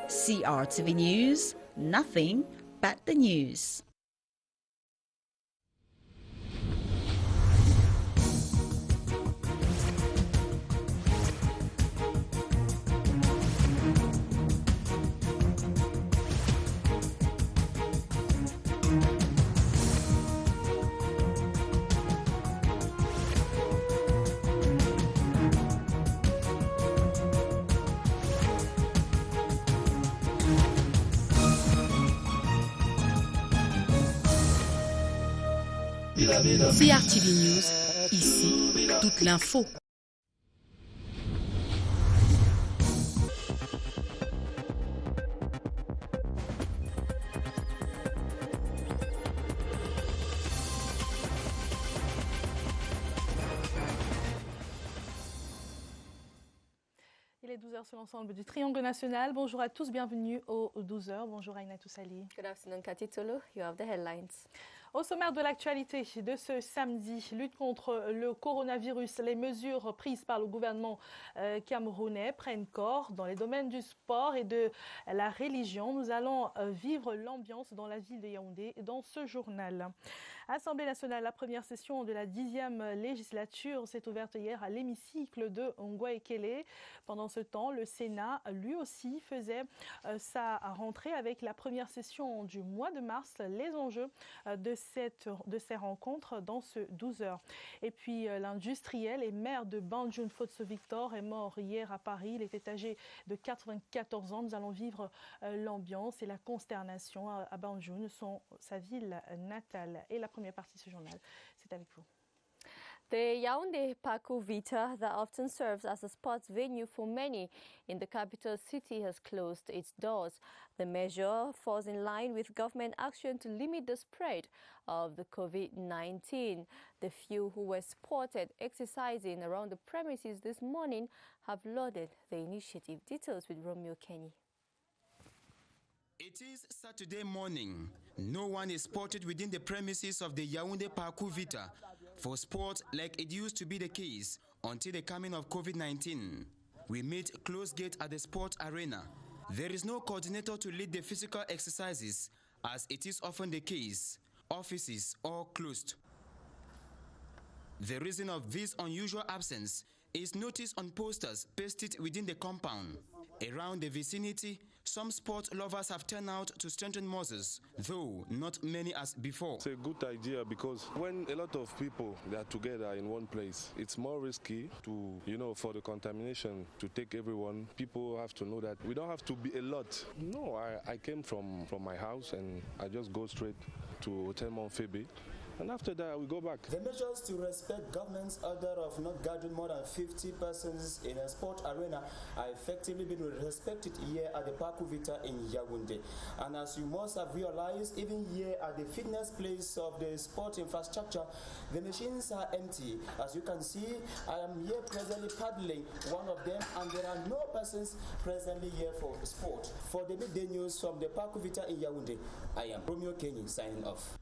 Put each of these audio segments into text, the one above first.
CRTV News, nothing but the news. CRTV News, ici, toute l'info. Il est 12h sur l'ensemble du Triangle National. Bonjour à tous, bienvenue aux 12h. Bonjour Aina Toussali. Good afternoon, Cathy Tolo. You have the headlines. Au sommaire de l'actualité de ce samedi, lutte contre le coronavirus, les mesures prises par le gouvernement camerounais prennent corps dans les domaines du sport et de la religion. Nous allons vivre l'ambiance dans la ville de Yaoundé dans ce journal. Assemblée nationale, la première session de la 10e législature s'est ouverte hier à l'hémicycle de Ngouaekele. Pendant ce temps, le Sénat, lui aussi, faisait sa rentrée avec la première session du mois de mars. Les enjeux de ces rencontres dans ce 12h. Et puis l'industriel et maire de Banjul, Fotso Victor, est mort hier à Paris. Il était âgé de 94 ans. Nous allons vivre l'ambiance et la consternation à Banjul, sa ville natale. Et la première partie de ce journal, c'est avec vous. The Yaoundé Paku Vita, that often serves as a sports venue for many in the capital city, has closed its doors. The measure falls in line with government action to limit the spread of the COVID-19. The few who were spotted exercising around the premises this morning have lauded the initiative. Details with Romeo Kenny. It is Saturday morning. No one is spotted within the premises of the Yaoundé Paku Vita for sport like it used to be the case until the coming of COVID-19. We meet closed gate at the sport arena. There is no coordinator to lead the physical exercises, as it is often the case. Offices are closed. The reason of this unusual absence is noticed on posters pasted within the compound. Around the vicinity, some sport lovers have turned out to strengthen muscles, though not many as before. It's a good idea because when a lot of people they are together in one place, it's more risky to, for the contamination to take everyone. People have to know that we don't have to be a lot. No, I came from my house and I just go straight to Hotel Mont Phoebe. And after that, we go back. The measures to respect government's order of not gathering more than 50 persons in a sport arena are effectively being respected here at the Paku Vita in Yaoundé. And as you must have realized, even here at the fitness place of the sport infrastructure, the machines are empty. As you can see, I am here presently paddling one of them, and there are no persons presently here for sport. For the midday news from the Paku Vita in Yaoundé, I am Romeo Kenny signing off.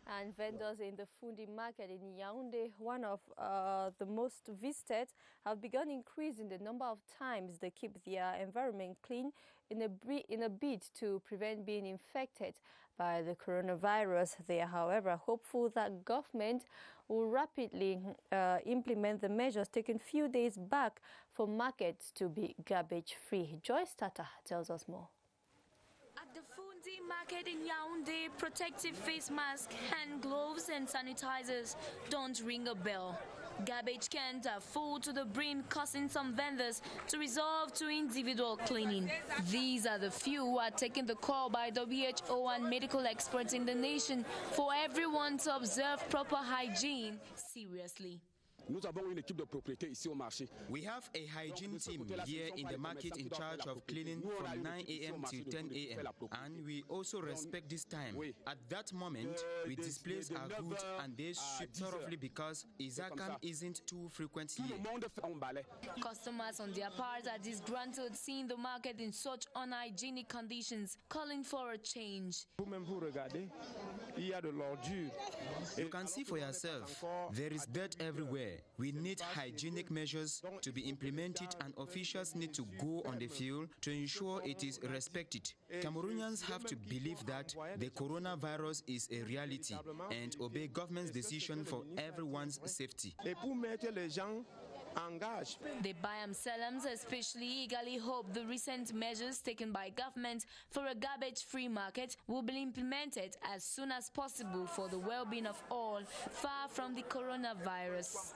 And vendors in the Fundi market in Yaoundé, one of the most visited, have begun increasing the number of times they keep their environment clean in a bid to prevent being infected by the coronavirus. They are, however, hopeful that government will rapidly implement the measures taken few days back for markets to be garbage-free. Joyce Tata tells us more. At the Fundi market in Yaoundé, protective face masks, hand gloves and sanitizers don't ring a bell. Garbage cans are full to the brim, causing some vendors to resort to individual cleaning. These are the few who are taking the call by WHO and medical experts in the nation for everyone to observe proper hygiene seriously. We have a hygiene team here in the market in charge of cleaning from 9 a.m. to 10 a.m. And we also respect this time. At that moment, we displace our goods and they ship thoroughly because Izakam isn't too frequent here. Customers on their part are disgruntled seeing the market in such unhygienic conditions, calling for a change. You can see for yourself, there is dirt everywhere. We need hygienic measures to be implemented and officials need to go on the field to ensure it is respected. Cameroonians have to believe that the coronavirus is a reality and obey government's decision for everyone's safety. The Bayam Salams especially eagerly hope the recent measures taken by government for a garbage-free market will be implemented as soon as possible for the well-being of all, far from the coronavirus.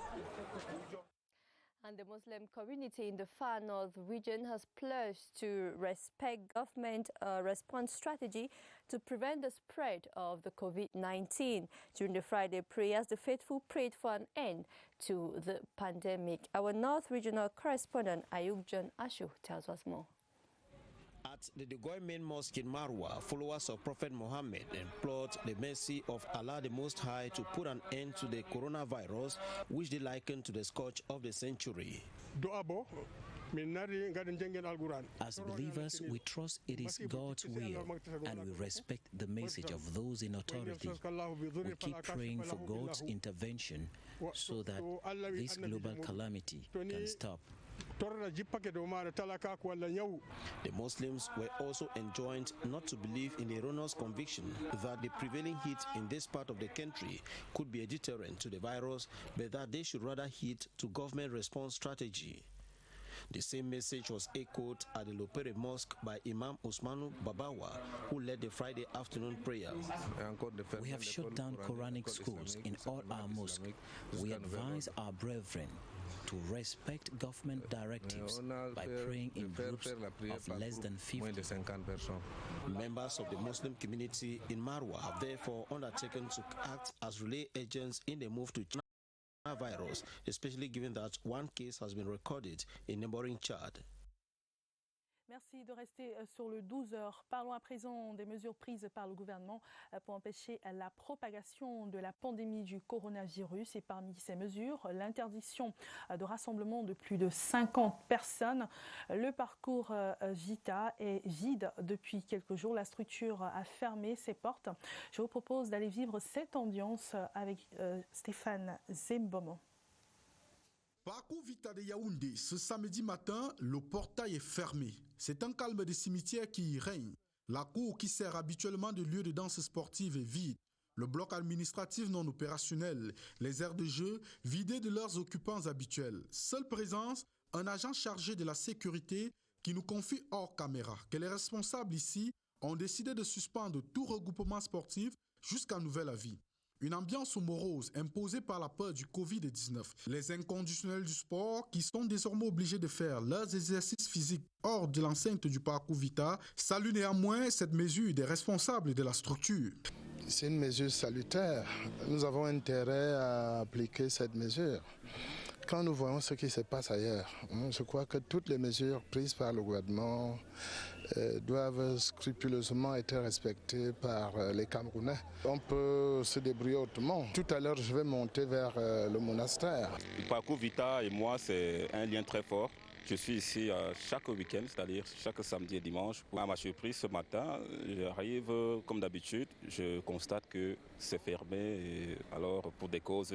And the Muslim community in the Far North region has pledged to respect government response strategy to prevent the spread of the COVID-19. During the Friday prayers, the faithful prayed for an end to the pandemic. Our North Regional correspondent Ayub John Ashu tells us more. At the Degoy main mosque in Marwa, followers of Prophet Muhammad implored the mercy of Allah the Most High to put an end to the coronavirus, which they likened to the scourge of the century. As believers, we trust it is God's will and we respect the message of those in authority. We keep praying for God's intervention so that this global calamity can stop. The Muslims were also enjoined not to believe in the erroneous conviction that the prevailing heat in this part of the country could be a deterrent to the virus, but that they should rather heed to government response strategy. The same message was echoed at the Lopere Mosque by Imam Usmanu Babawa, who led the Friday afternoon prayers. We have shut down Quranic schools in all our mosques. We advise our brethren to respect government directives by praying in groups of less than 50. Members of the Muslim community in Marwa have therefore undertaken to act as relay agents in the move to coronavirus, especially given that one case has been recorded in neighboring Chad. Merci de rester sur le 12 heures. Parlons à présent des mesures prises par le gouvernement pour empêcher la propagation de la pandémie du coronavirus. Et parmi ces mesures, l'interdiction de rassemblement de plus de 50 personnes. Le parcours Vita est vide depuis quelques jours. La structure a fermé ses portes. Je vous propose d'aller vivre cette ambiance avec Stéphane Zembomo. Parcours Vita de Yaoundé, ce samedi matin, le portail est fermé. C'est un calme des cimetières qui y règne. La cour qui sert habituellement de lieu de danse sportive est vide. Le bloc administratif non opérationnel, les aires de jeu vidées de leurs occupants habituels. Seule présence, un agent chargé de la sécurité qui nous confie hors caméra que les responsables ici ont décidé de suspendre tout regroupement sportif jusqu'à nouvel avis. Une ambiance morose imposée par la peur du Covid-19. Les inconditionnels du sport, qui sont désormais obligés de faire leurs exercices physiques hors de l'enceinte du parcours Vita, saluent néanmoins cette mesure des responsables de la structure. C'est une mesure salutaire. Nous avons intérêt à appliquer cette mesure. Quand nous voyons ce qui se passe ailleurs, je crois que toutes les mesures prises par le gouvernement doivent scrupuleusement être respectées par les Camerounais. On peut se débrouiller autrement. Tout à l'heure, je vais monter vers le monastère. Le parcours Vita et moi, c'est un lien très fort. Je suis ici chaque week-end, c'est-à-dire chaque samedi et dimanche. À ma surprise, ce matin, j'arrive comme d'habitude, je constate que c'est fermé, et alors pour des causes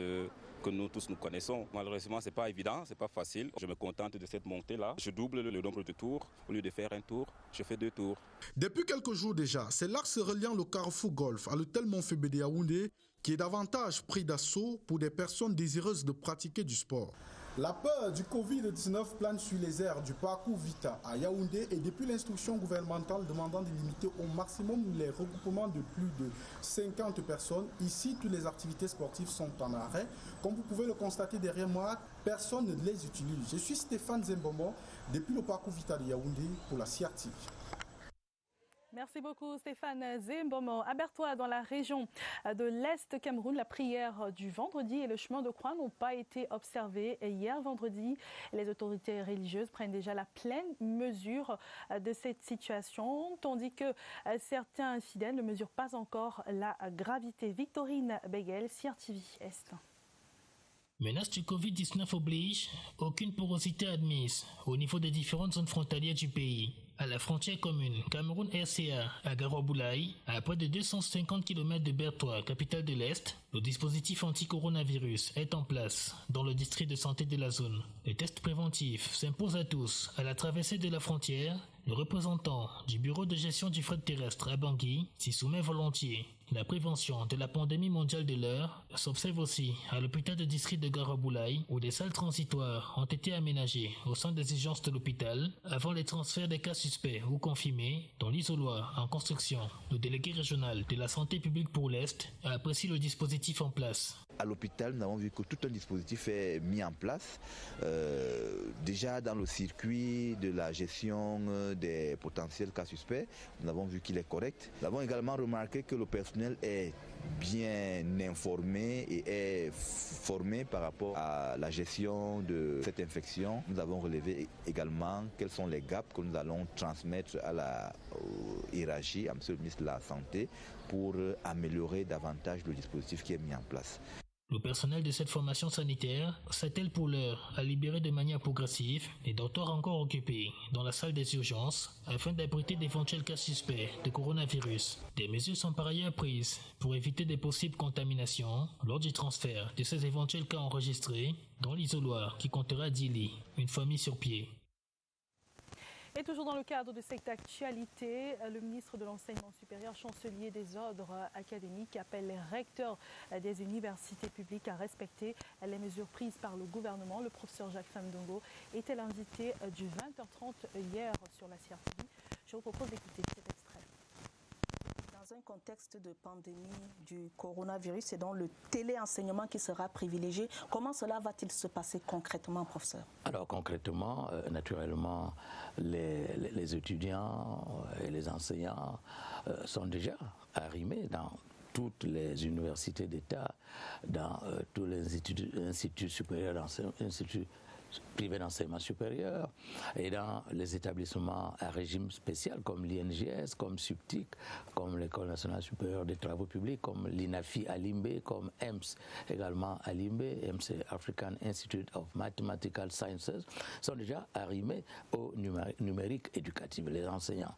que nous tous nous connaissons. Malheureusement, c'est pas évident, c'est pas facile. Je me contente de cette montée-là. Je double le nombre de tours. Au lieu de faire un tour, je fais 2 tours. Depuis quelques jours déjà, c'est l'axe reliant le Carrefour Golf à l'hôtel Montfébé de Yaoundé qui est davantage pris d'assaut pour des personnes désireuses de pratiquer du sport. La peur du Covid-19 plane sur les aires du parcours Vita à Yaoundé et depuis l'instruction gouvernementale demandant de limiter au maximum les regroupements de plus de 50 personnes, ici, toutes les activités sportives sont en arrêt. Comme vous pouvez le constater derrière moi, personne ne les utilise. Je suis Stéphane Zembomo, depuis le parcours Vita de Yaoundé pour la CIATIC. Merci beaucoup Stéphane Zembomo. À Bertois, dans la région de l'Est Cameroun, la prière du vendredi et le chemin de croix n'ont pas été observés. Et hier vendredi, les autorités religieuses prennent déjà la pleine mesure de cette situation, tandis que certains fidèles ne mesurent pas encore la gravité. Victorine Beguel, CRTV Est. Menace du Covid-19 oblige, aucune porosité admise au niveau des différentes zones frontalières du pays. à la frontière commune Cameroun-RCA à Garoboulaye, à près de 250 km de Bertoua, capitale de l'Est, le dispositif anti-coronavirus est en place dans le district de santé de la zone. Les tests préventifs s'imposent à tous à la traversée de la frontière. Le représentant du bureau de gestion du fret terrestre à Bangui s'y soumet volontiers. La prévention de la pandémie mondiale de l'heure s'observe aussi à l'hôpital de district de Garoboulaye, où des salles transitoires ont été aménagées au sein des urgences de l'hôpital avant les transferts des cas suspects ou confirmés dans l'isoloir en construction. Le délégué régional de la santé publique pour l'Est a apprécié le dispositif en place. À l'hôpital, nous avons vu que tout un dispositif est mis en place. Déjà dans le circuit de la gestion des potentiels cas suspects, nous avons vu qu'il est correct. Nous avons également remarqué que le personnel est bien informé et est formé par rapport à la gestion de cette infection. Nous avons relevé également quels sont les gaps que nous allons transmettre à la hiérarchie, à M. le ministre de la Santé, pour améliorer davantage le dispositif qui est mis en place. Le personnel de cette formation sanitaire s'attelle pour l'heure à libérer de manière progressive les dortoirs encore occupés dans la salle des urgences afin d'abriter d'éventuels cas suspects de coronavirus. Des mesures sont par ailleurs prises pour éviter des possibles contaminations lors du transfert de ces éventuels cas enregistrés dans l'isoloir qui comptera 10 lits, une famille sur pied. Et toujours dans le cadre de cette actualité, le ministre de l'Enseignement supérieur, chancelier des ordres académiques, appelle les recteurs des universités publiques à respecter les mesures prises par le gouvernement. Le professeur Jacques Famdongo était l'invité du 20h30 hier sur la CRTV. Je vous propose d'écouter cet extrait. Dans un contexte de pandémie du coronavirus, c'est donc le téléenseignement qui sera privilégié. Comment cela va-t-il se passer concrètement, professeur? Alors concrètement, naturellement, les étudiants et les enseignants sont déjà arrimés dans toutes les universités d'État, dans tous les instituts supérieurs, instituts privés d'enseignement supérieur et dans les établissements à régime spécial comme l'INGS, comme SUPTIC, comme l'École nationale supérieure des travaux publics, comme l'INAFI à Limbe, comme EMS également à Limbe, EMS African Institute of Mathematical Sciences, sont déjà arrimés au numérique éducatif. Les enseignants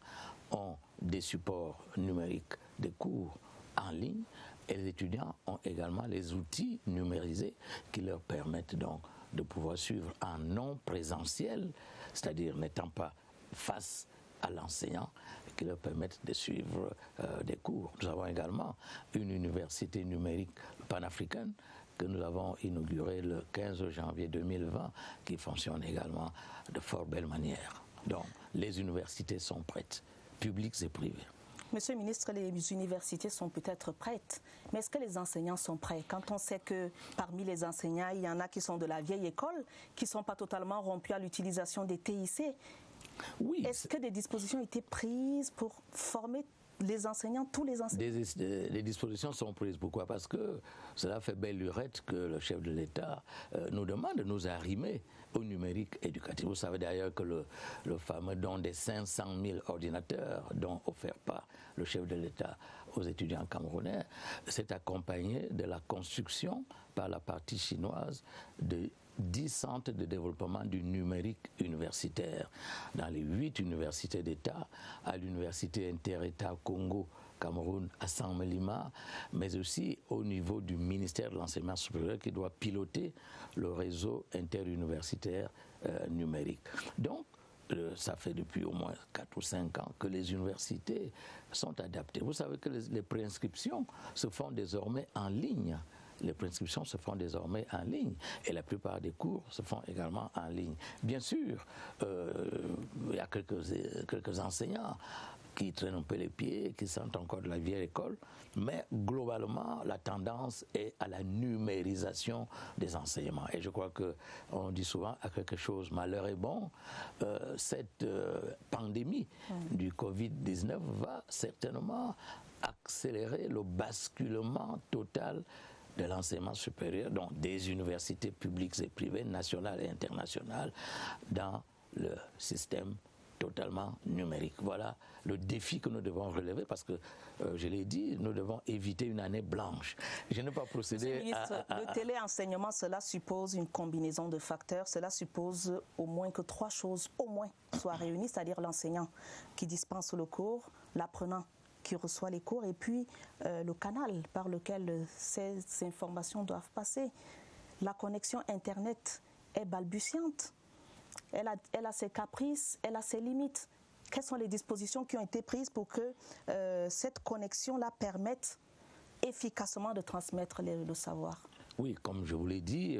ont des supports numériques, des cours en ligne et les étudiants ont également les outils numérisés qui leur permettent donc de pouvoir suivre en non présentiel, c'est-à-dire n'étant pas face à l'enseignant, qui leur permettent de suivre des cours. Nous avons également une université numérique panafricaine que nous avons inaugurée le 15 janvier 2020, qui fonctionne également de fort belle manière. Donc, les universités sont prêtes, publiques et privées. Monsieur le ministre, les universités sont peut-être prêtes, mais est-ce que les enseignants sont prêts? Quand on sait que parmi les enseignants, il y en a qui sont de la vieille école, qui ne sont pas totalement rompus à l'utilisation des TIC. Oui. Est-ce que des dispositions ont été prises pour former les enseignants, tous les enseignants? Les dispositions sont prises. Pourquoi? Parce que cela fait belle lurette que le chef de l'État nous demande de nous arrimer au numérique éducatif. Vous savez d'ailleurs que le fameux don des 500 000 ordinateurs dont offert par le chef de l'État aux étudiants camerounais s'est accompagné de la construction par la partie chinoise de 10 centres de développement du numérique universitaire dans les 8 universités d'État, à l'université inter-État Congo Cameroun à Saint-Melima, mais aussi au niveau du ministère de l'Enseignement supérieur qui doit piloter le réseau interuniversitaire numérique. Donc, ça fait depuis au moins 4 ou 5 ans que les universités sont adaptées. Vous savez que les préinscriptions se font désormais en ligne. Les prescriptions se font désormais en ligne et la plupart des cours se font également en ligne. Bien sûr, il y a quelques enseignants qui traînent un peu les pieds, qui sentent encore de la vieille école, mais globalement, la tendance est à la numérisation des enseignements. Et je crois qu'on dit souvent à quelque chose, malheur est bon, cette pandémie du Covid-19 va certainement accélérer le basculement total de l'enseignement supérieur, donc des universités publiques et privées, nationales et internationales, dans le système totalement numérique. Voilà le défi que nous devons relever parce que, je l'ai dit, nous devons éviter une année blanche. Je n'ai pas procédé Le téléenseignement, cela suppose une combinaison de facteurs. Cela suppose au moins que 3 choses soient réunies, c'est-à-dire l'enseignant qui dispense le cours, l'apprenant qui reçoit les cours et puis le canal par lequel ces informations doivent passer. La connexion Internet est balbutiante. Elle a ses caprices, elle a ses limites. Quelles sont les dispositions qui ont été prises pour que cette connexion-là permette efficacement de transmettre le savoir? Oui, comme je vous l'ai dit,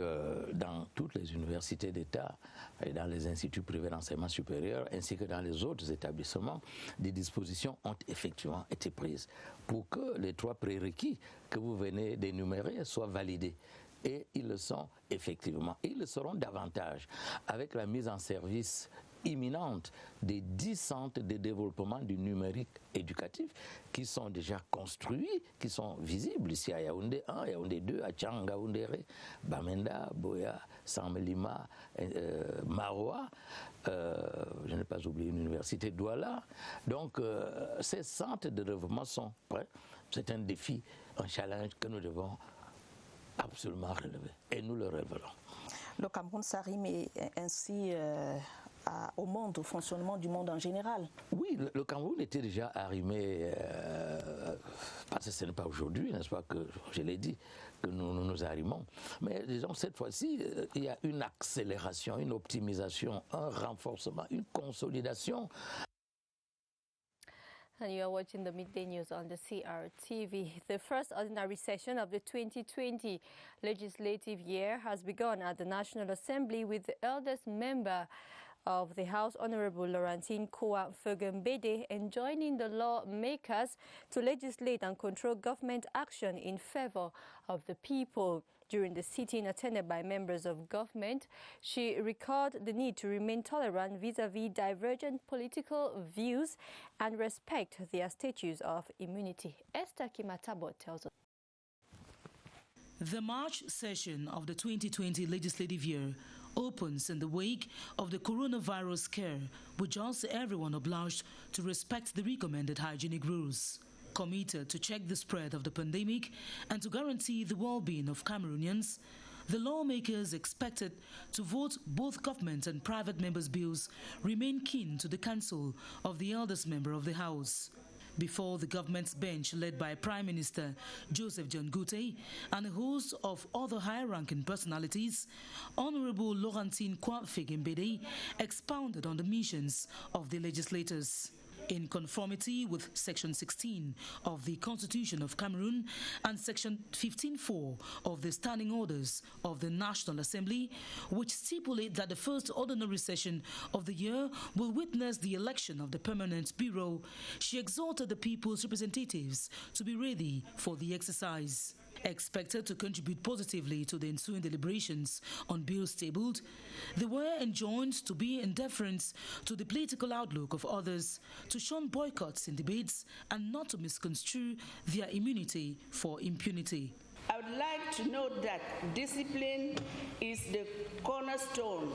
dans toutes les universités d'État et dans les instituts privés d'enseignement supérieur, ainsi que dans les autres établissements, des dispositions ont effectivement été prises pour que les 3 prérequis que vous venez d'énumérer soient validés. Et ils le sont effectivement. Et ils le seront davantage avec la mise en service imminente des 10 centres de développement du numérique éducatif qui sont déjà construits, qui sont visibles ici à Yaoundé 1, Yaoundé 2, à Tchangaoundéré, Bamenda, Boya, Samelima, Maroa, je n'ai pas oublié une université Douala. Donc ces centres de développement sont prêts. C'est un défi, un challenge que nous devons absolument relever et nous le relèverons. Le Cameroun s'arrime ainsi au monde, au fonctionnement du monde en général. Oui, le Cameroun était déjà arrimé, parce que ce n'est pas aujourd'hui, n'est-ce pas, que je l'ai dit, que nous arrimons. Mais disons, cette fois-ci, il y a une accélération, une optimisation, un renforcement, une consolidation. And you are watching the Midday News on the CRTV. The first ordinary session of the 2020 legislative year has begun at the National Assembly with the eldest member of the House, Honorable Laurentine Koa Fegembede, enjoining the lawmakers to legislate and control government action in favor of the people. During the sitting attended by members of government, she recalled the need to remain tolerant vis-à-vis divergent political views and respect their status of immunity. Esther Kimatabo tells us. The March session of the 2020 legislative year opens in the wake of the coronavirus scare, which asks everyone obliged to respect the recommended hygienic rules. Committed to check the spread of the pandemic and to guarantee the well-being of Cameroonians, the lawmakers expected to vote both government and private members' bills remain keen to the counsel of the eldest member of the House. Before the government's bench led by Prime Minister Joseph John Goutey and a host of other high-ranking personalities, Honorable Laurentine Koa Fegembede expounded on the missions of the legislators. In conformity with Section 16 of the Constitution of Cameroon and Section 15.4 of the Standing Orders of the National Assembly, which stipulate that the first ordinary session of the year will witness the election of the Permanent Bureau, she exhorted the people's representatives to be ready for the exercise. Expected to contribute positively to the ensuing deliberations on bills tabled, they were enjoined to be in deference to the political outlook of others, to shun boycotts in debates, and not to misconstrue their immunity for impunity. I would like to note that discipline is the cornerstone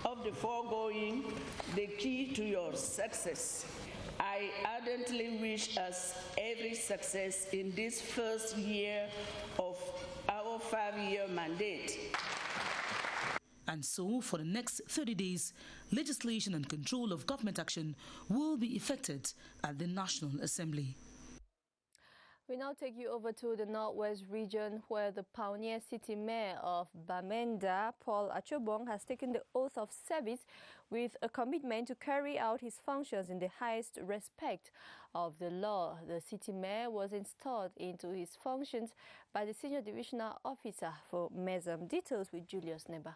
of the foregoing, the key to your success. I ardently wish us every success in this first year of our 5-year mandate. And so, for the next 30 days, legislation and control of government action will be effected at the National Assembly. We now take you over to the Northwest region, where the pioneer city mayor of Bamenda, Paul Achobong, has taken the oath of service with a commitment to carry out his functions in the highest respect of the law. The city mayor was installed into his functions by the senior divisional officer for MESM. Details with Julius Neba.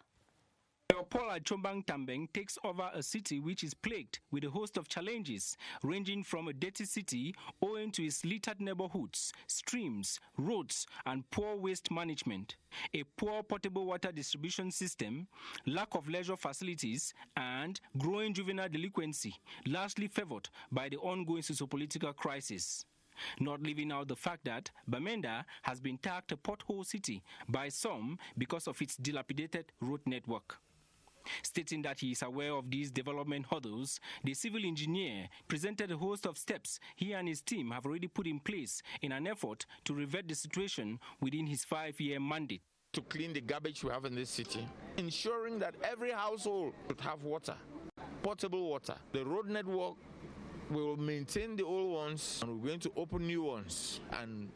Paul Achobong Tambeng takes over a city which is plagued with a host of challenges, ranging from a dirty city owing to its littered neighborhoods, streams, roads, and poor waste management, a poor potable water distribution system, lack of leisure facilities, and growing juvenile delinquency, largely favored by the ongoing sociopolitical crisis. Not leaving out the fact that Bamenda has been tagged a pothole city by some because of its dilapidated road network. Stating that he is aware of these development hurdles, the civil engineer presented a host of steps he and his team have already put in place in an effort to revert the situation within his 5-year mandate. To clean the garbage we have in this city, ensuring that every household would have water, potable water. The road network, we will maintain the old ones and we're going to open new ones and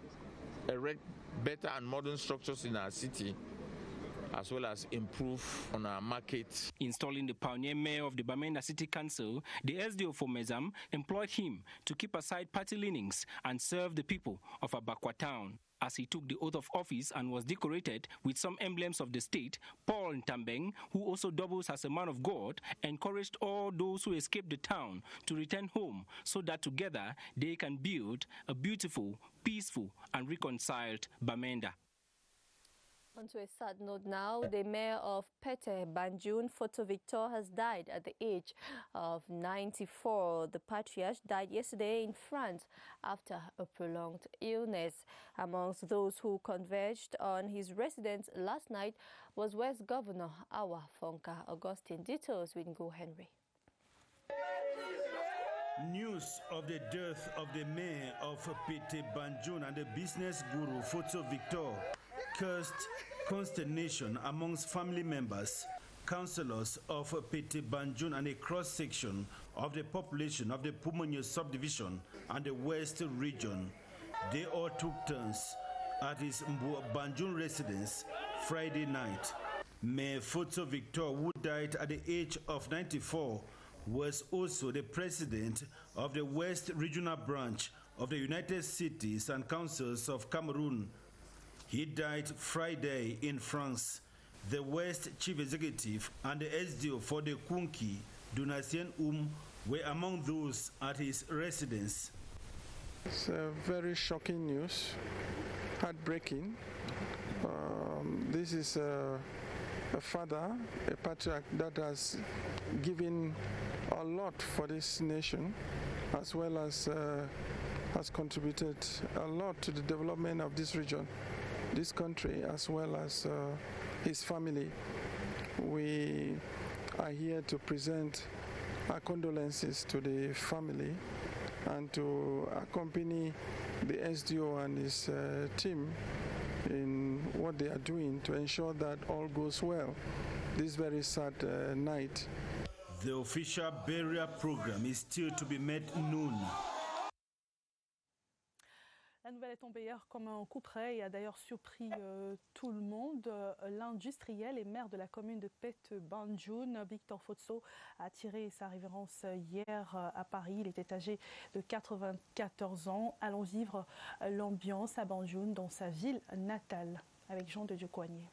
erect better and modern structures in our city, as well as improve on our market. Installing the pioneer mayor of the Bamenda City Council, the SDO for Mezam employed him to keep aside party leanings and serve the people of Abakwa town. As he took the oath of office and was decorated with some emblems of the state, Paul Ntambeng, who also doubles as a man of God, encouraged all those who escaped the town to return home so that together they can build a beautiful, peaceful and reconciled Bamenda. On to a sad note now, the mayor of Pete Banjun, Foto Victor, has died at the age of 94. The patriarch died yesterday in France after a prolonged illness. Amongst those who converged on his residence last night was West Governor Awa Fonka Augustine. Details with Ngo Henry. News of the death of the mayor of Pete Banjun and the business guru Foto Victor caused consternation amongst family members, councillors of Pete Banjun and a cross-section of the population of the Pumonyo subdivision and the West region. They all took turns at his Banjun residence Friday night. Mayor Foto Victor, who died at the age of 94, was also the president of the West Regional Branch of the United Cities and Councils of Cameroon. He died Friday in France. The West Chief Executive and the SDO for the Kunki, Donatien were among those at his residence. It's a very shocking news, heartbreaking. This is a father, a patriarch that has given a lot for this nation, as well as has contributed a lot to the development of this region, this country, as well as his family. We are here to present our condolences to the family and to accompany the SDO and his team in what they are doing to ensure that all goes well this very sad night. The official burial program is still to be made noon. La nouvelle est tombée hier comme un coup près et a d'ailleurs surpris tout le monde. L'industriel et maire de la commune de Pete Banjun, Victor Fotso, a tiré sa révérence hier à Paris. Il était âgé de 94 ans. Allons vivre l'ambiance à Banjun, dans sa ville natale, avec Jean de Dieu Coignet.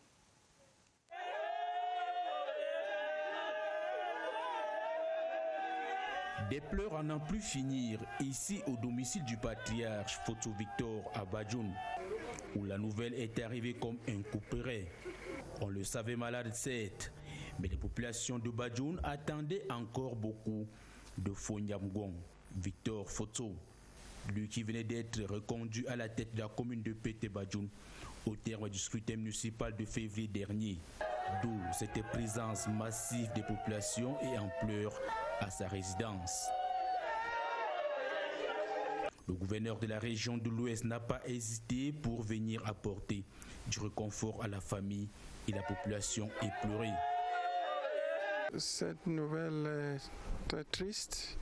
Des pleurs à n'en plus finir ici au domicile du patriarche Foto Victor à Banjun, où la nouvelle est arrivée comme un coup près. On le savait malade certes, mais les populations de Banjun attendaient encore beaucoup de Fonyamgong. Victor Foto, lui qui venait d'être reconduit à la tête de la commune de Pete Banjun au terme du scrutin municipal de février dernier. D'où cette présence massive des populations et en pleurs à sa résidence. Le gouverneur de la région de l'Ouest n'a pas hésité pour venir apporter du réconfort à la famille et la population éplorée. Cette nouvelle est très triste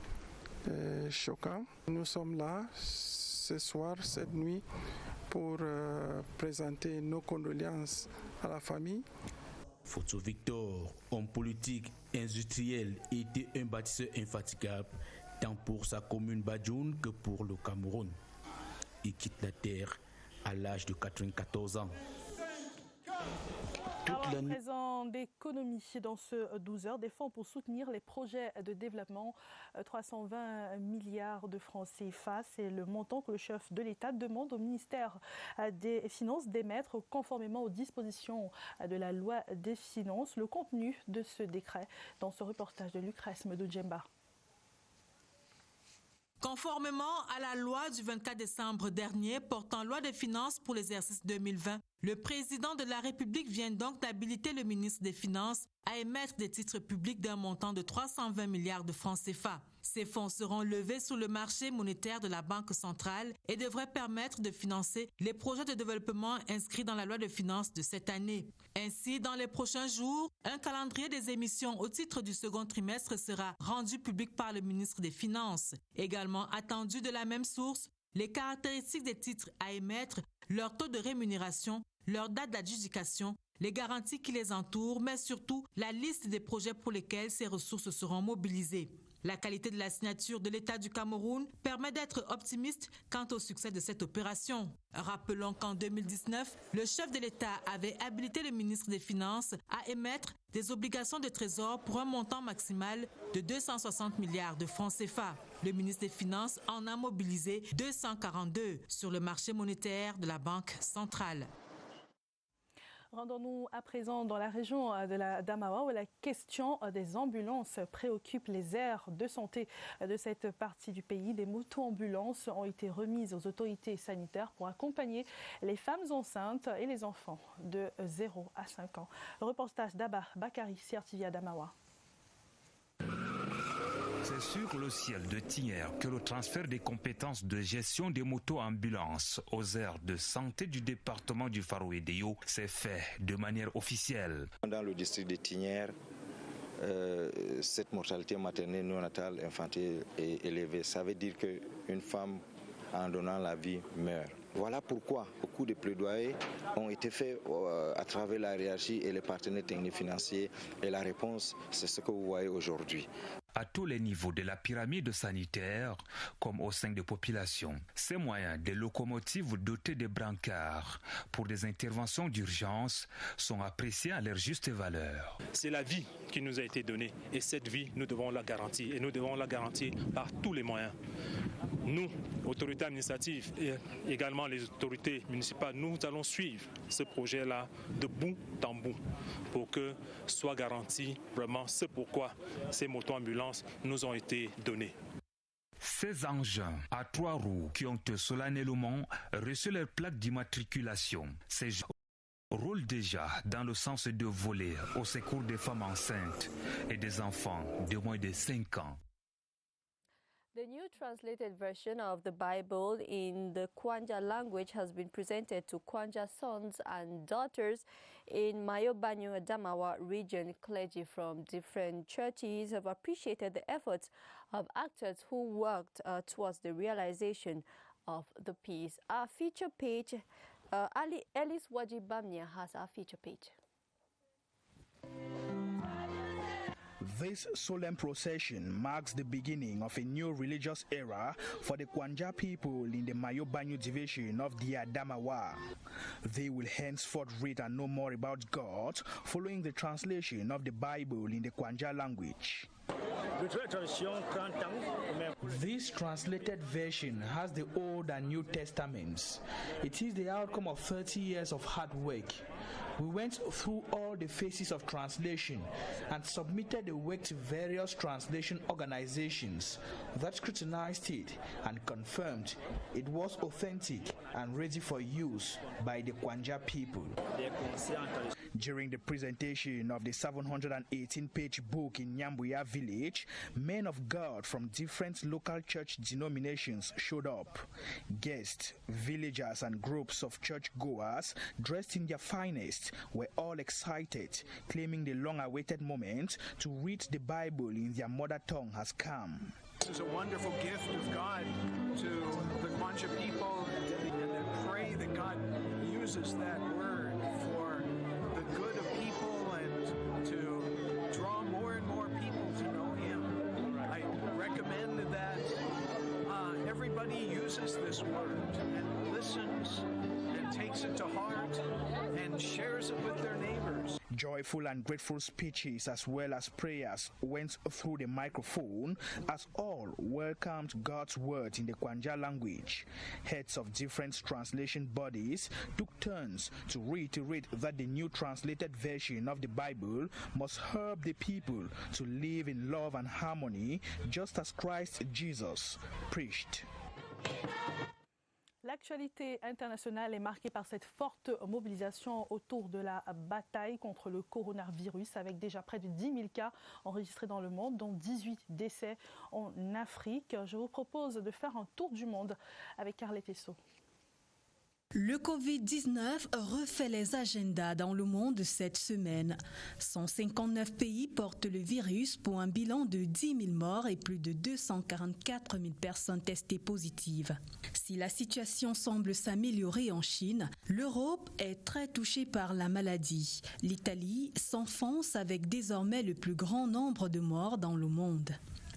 et choquante. Nous sommes là ce soir, cette nuit, pour présenter nos condoléances à la famille. Foto Victor, homme politique, industriel, était un bâtisseur infatigable, tant pour sa commune Banjun que pour le Cameroun. Il quitte la terre à l'âge de 94 ans. Alors, à présent d'économie dans ce 12 heures, des fonds pour soutenir les projets de développement, 320 milliards de francs CFA, c'est le montant que le chef de l'État demande au ministère des Finances d'émettre conformément aux dispositions de la loi des finances. Le contenu de ce décret dans ce reportage de Lucrèce Medoudjemba. Conformément à la loi du 24 décembre dernier portant loi des finances pour l'exercice 2020, Le président de la République vient donc d'habiliter le ministre des Finances à émettre des titres publics d'un montant de 320 milliards de francs CFA. Ces fonds seront levés sur le marché monétaire de la Banque centrale et devraient permettre de financer les projets de développement inscrits dans la loi de finances de cette année. Ainsi, dans les prochains jours, un calendrier des émissions au titre du second trimestre sera rendu public par le ministre des Finances. Également attendu de la même source, les caractéristiques des titres à émettre, leur taux de rémunération, leur date d'adjudication, les garanties qui les entourent, mais surtout la liste des projets pour lesquels ces ressources seront mobilisées. La qualité de la signature de l'État du Cameroun permet d'être optimiste quant au succès de cette opération. Rappelons qu'en 2019, le chef de l'État avait habilité le ministre des Finances à émettre des obligations de trésor pour un montant maximal de 260 milliards de francs CFA. Le ministre des Finances en a mobilisé 242 sur le marché monétaire de la Banque centrale. Rendons-nous à présent dans la région de la Damawa où la question des ambulances préoccupe les aires de santé de cette partie du pays. Des moto-ambulances ont été remises aux autorités sanitaires pour accompagner les femmes enceintes et les enfants de 0 à 5 ans. Le reportage d'Abba Bakari, CRTV à Damawa. C'est sur le ciel de Tigner que le transfert des compétences de gestion des motos-ambulances aux aires de santé du département du Faro-Edeyo s'est fait de manière officielle. Dans le district de Tigner, cette mortalité maternelle, néonatale, infantile est élevée. Ça veut dire qu'une femme, en donnant la vie, meurt. Voilà pourquoi beaucoup de plaidoyers ont été faits à travers la hiérarchie et les partenaires techniques financiers. Et la réponse, c'est ce que vous voyez aujourd'hui. À tous les niveaux de la pyramide sanitaire, comme au sein des populations, ces moyens de locomotives dotées de brancards pour des interventions d'urgence sont appréciés à leur juste valeur. C'est la vie qui nous a été donnée et cette vie, nous devons la garantir et nous devons la garantir par tous les moyens. Nous, autorités administratives et également les autorités municipales, nous allons suivre ce projet-là de bout en bout pour que soit garanti vraiment ce pourquoi ces motos-ambulances nous ont été donnés. Ces engins à 3 roues qui ont solennellement reçu leur plaque d'immatriculation, ces gens roulent déjà dans le sens de voler au secours des femmes enceintes et des enfants de moins de 5 ans. The new translated version of the Bible in the Kwanja language has been presented to Kwanja sons and daughters in Mayobanyu Adamawa region. Clergy from different churches have appreciated the efforts of actors who worked towards the realization of the peace. Our feature page, Alice Wajibamnia has our feature page. This solemn procession marks the beginning of a new religious era for the Kwanja people in the Mayobanyu division of the Adamawa. They will henceforth read and know more about God following the translation of the Bible in the Kwanja language. This translated version has the Old and New Testaments. It is the outcome of 30 years of hard work. We went through all the phases of translation and submitted the work to various translation organizations that scrutinized it and confirmed it was authentic and ready for use by the Kwanja people. During the presentation of the 718-page book in Nyambuya village, men of God from different local church denominations showed up. Guests, villagers and groups of churchgoers dressed in their finest were all excited, claiming the long-awaited moment to read the Bible in their mother tongue has come. This is a wonderful gift of God to the Kwanja people, and I pray that God uses that word for the good of people and to draw more and more people to know Him. I recommend that everybody uses this word and listens and takes it to heart and shares it with their neighbors. Joyful and grateful speeches as well as prayers went through the microphone as all welcomed God's word in the Kwanja language. Heads of different translation bodies took turns to reiterate that the new translated version of the Bible must help the people to live in love and harmony just as Christ Jesus preached. La L'actualité internationale est marquée par cette forte mobilisation autour de la bataille contre le coronavirus, avec déjà près de 10 000 cas enregistrés dans le monde, dont 18 décès en Afrique. Je vous propose de faire un tour du monde avec Carlette Esso. Le Covid-19 refait les agendas dans le monde cette semaine. 159 pays portent le virus pour un bilan de 10 000 morts et plus de 244 000 personnes testées positives. Si la situation semble s'améliorer en Chine, l'Europe est très touchée par la maladie. L'Italie s'enfonce avec désormais le plus grand nombre de morts dans le monde.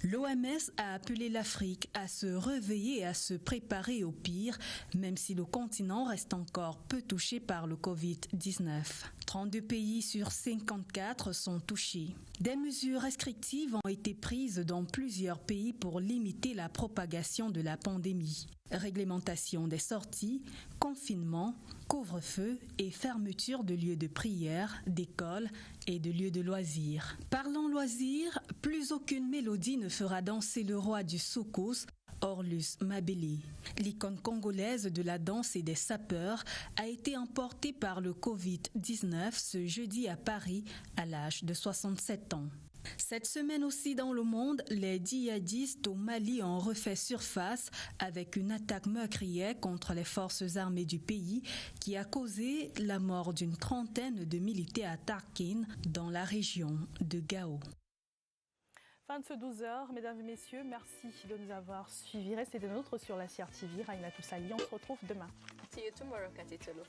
L'OMS a appelé l'Afrique à se réveiller et à se préparer au pire, même si le continent reste encore peu touché par le Covid-19. 32 pays sur 54 sont touchés. Des mesures restrictives ont été prises dans plusieurs pays pour limiter la propagation de la pandémie. Réglementation des sorties, confinement, couvre-feu et fermeture de lieux de prière, d'écoles et de lieux de loisirs. Parlons loisirs, plus aucune mélodie ne fera danser le roi du soukous, Orlus Mabélé. L'icône congolaise de la danse et des sapeurs a été emportée par le Covid-19 ce jeudi à Paris à l'âge de 67 ans. Cette semaine aussi dans le monde, les djihadistes au Mali ont refait surface avec une attaque meurtrière contre les forces armées du pays qui a causé la mort d'une trentaine de militaires à Tarkine dans la région de Gao. Fin de ce 12h, mesdames et messieurs, merci de nous avoir suivis. Restez des nôtres sur la CRTV. Raina Toussali, on se retrouve demain. See you tomorrow, Katitolo.